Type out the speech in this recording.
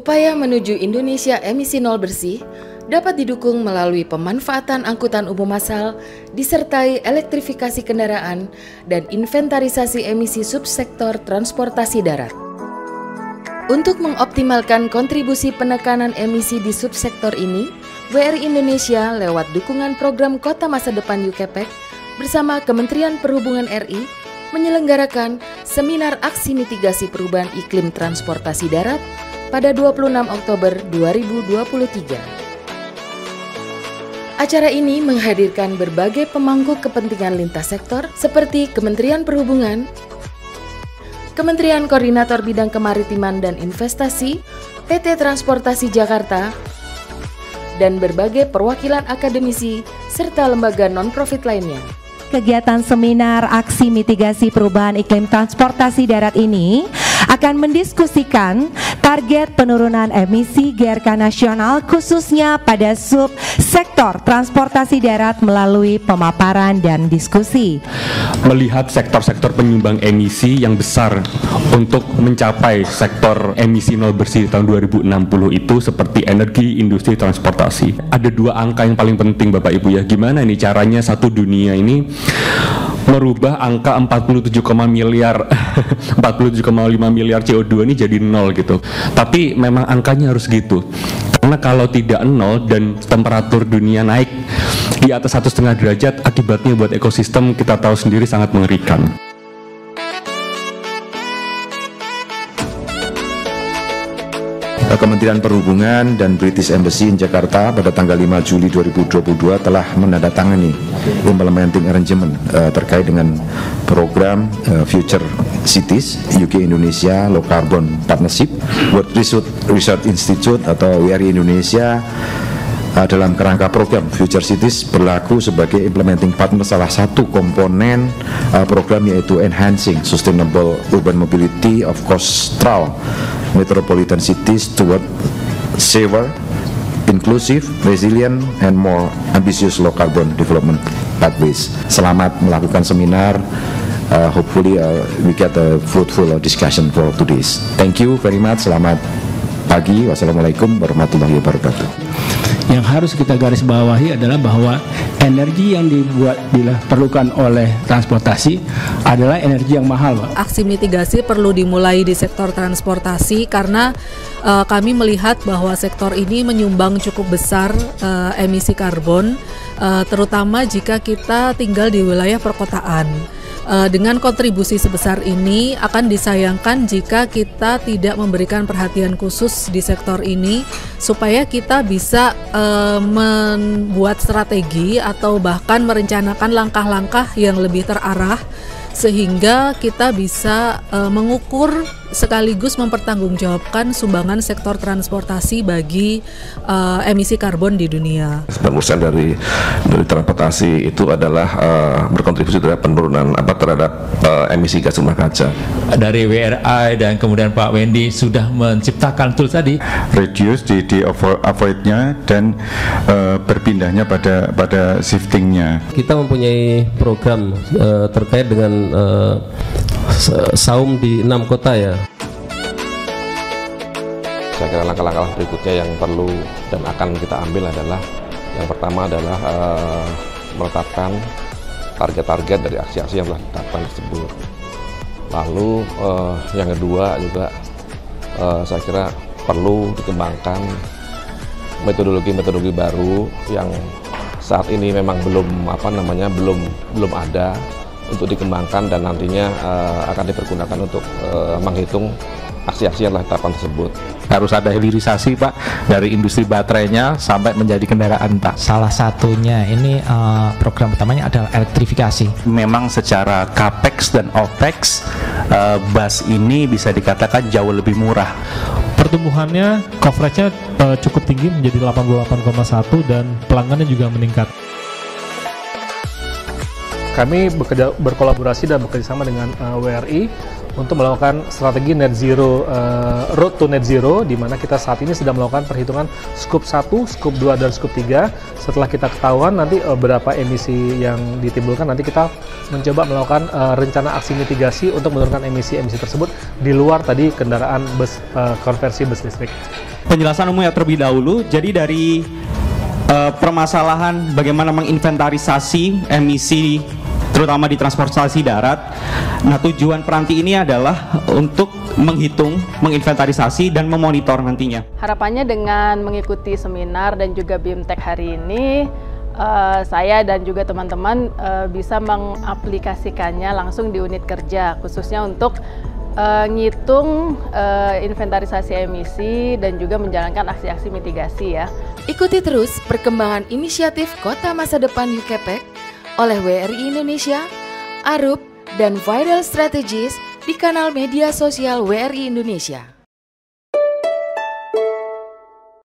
Upaya menuju Indonesia emisi nol bersih dapat didukung melalui pemanfaatan angkutan umum massal, disertai elektrifikasi kendaraan dan inventarisasi emisi subsektor transportasi darat. Untuk mengoptimalkan kontribusi penekanan emisi di subsektor ini, WRI Indonesia lewat dukungan program Kota Masa Depan UKPEK bersama Kementerian Perhubungan RI menyelenggarakan Seminar Aksi Mitigasi Perubahan Iklim Transportasi Darat pada 26 Oktober 2023. Acara ini menghadirkan berbagai pemangku kepentingan lintas sektor seperti Kementerian Perhubungan, Kementerian Koordinator Bidang Kemaritiman dan Investasi, PT Transportasi Jakarta, dan berbagai perwakilan akademisi serta lembaga non-profit lainnya. Kegiatan seminar aksi mitigasi perubahan iklim transportasi darat ini akan mendiskusikan target penurunan emisi GRK nasional khususnya pada subsektor transportasi darat melalui pemaparan dan diskusi. Melihat sektor-sektor penyumbang emisi yang besar untuk mencapai sektor emisi nol bersih tahun 2060 itu seperti energi, industri, transportasi. Ada dua angka yang paling penting Bapak Ibu ya. Gimana nih caranya satu dunia ini merubah angka 47,5 miliar CO2 ini jadi nol gitu. Tapi memang angkanya harus gitu. Karena kalau tidak nol dan temperatur dunia naik di atas 1,5 derajat, akibatnya buat ekosistem kita tahu sendiri sangat mengerikan. Kementerian Perhubungan dan British Embassy in Jakarta pada tanggal 5 Juli 2022 telah menandatangani implementing arrangement terkait dengan program Future Cities UK Indonesia Low Carbon Partnership World Research Institute atau WRI Indonesia dalam kerangka program Future Cities berlaku sebagai implementing partner salah satu komponen program yaitu Enhancing Sustainable Urban Mobility of Coastal Metropolitan Cities toward safer, inclusive, resilient, and more ambitious low carbon development pathways. Selamat melakukan seminar. Hopefully we get a fruitful discussion for today's. Thank you very much. Selamat pagi. Wassalamualaikum warahmatullahi wabarakatuh. Yang harus kita garis bawahi adalah bahwa energi yang diperlukan oleh transportasi adalah energi yang mahal, Pak. Aksi mitigasi perlu dimulai di sektor transportasi karena kami melihat bahwa sektor ini menyumbang cukup besar emisi karbon, terutama jika kita tinggal di wilayah perkotaan. Dengan kontribusi sebesar ini akan disayangkan jika kita tidak memberikan perhatian khusus di sektor ini supaya kita bisa membuat strategi atau bahkan merencanakan langkah-langkah yang lebih terarah sehingga kita bisa mengukur sekaligus mempertanggungjawabkan sumbangan sektor transportasi bagi emisi karbon di dunia. 9% dari transportasi itu adalah berkontribusi terhadap penurunan terhadap emisi gas rumah kaca. Dari WRI dan kemudian Pak Wendy sudah menciptakan tool tadi. Reduce di avoid-nya dan berpindahnya pada shiftingnya. Kita mempunyai program terkait dengan saum di 6 kota ya. Saya kira langkah-langkah berikutnya yang perlu dan akan kita ambil adalah yang pertama adalah menetapkan target-target dari aksi-aksi yang telah ditetapkan tersebut. Lalu yang kedua juga saya kira perlu dikembangkan metodologi baru yang saat ini memang belum ada untuk dikembangkan dan nantinya akan dipergunakan untuk menghitung aksi-aksi yang telah ditetapkan tersebut. Harus ada hilirisasi Pak dari industri baterainya sampai menjadi kendaraan Pak. Salah satunya ini program utamanya adalah elektrifikasi. Memang secara capex dan opex bus ini bisa dikatakan jauh lebih murah. Pertumbuhannya coveragenya cukup tinggi menjadi 88,1 dan pelanggannya juga meningkat. Kami berkolaborasi dan bekerjasama dengan WRI untuk melakukan strategi net zero, road to net zero, di mana kita saat ini sedang melakukan perhitungan scope 1, scope 2, dan scope 3. Setelah kita ketahuan nanti berapa emisi yang ditimbulkan, nanti kita mencoba melakukan rencana aksi mitigasi untuk menurunkan emisi-emisi tersebut di luar tadi kendaraan bus konversi bus listrik. penjelasan umumnya terlebih dahulu. Jadi dari permasalahan bagaimana menginventarisasi emisi terutama di transportasi darat. Nah, tujuan Peranti ini adalah untuk menghitung, menginventarisasi dan memonitor nantinya. Harapannya dengan mengikuti seminar dan juga BIMTEK hari ini, saya dan juga teman-teman bisa mengaplikasikannya langsung di unit kerja, khususnya untuk ngitung inventarisasi emisi dan juga menjalankan aksi-aksi mitigasi ya. Ikuti terus perkembangan inisiatif Kota Masa Depan UKPEK oleh WRI Indonesia, Arup, dan Viral Strategies di kanal media sosial WRI Indonesia.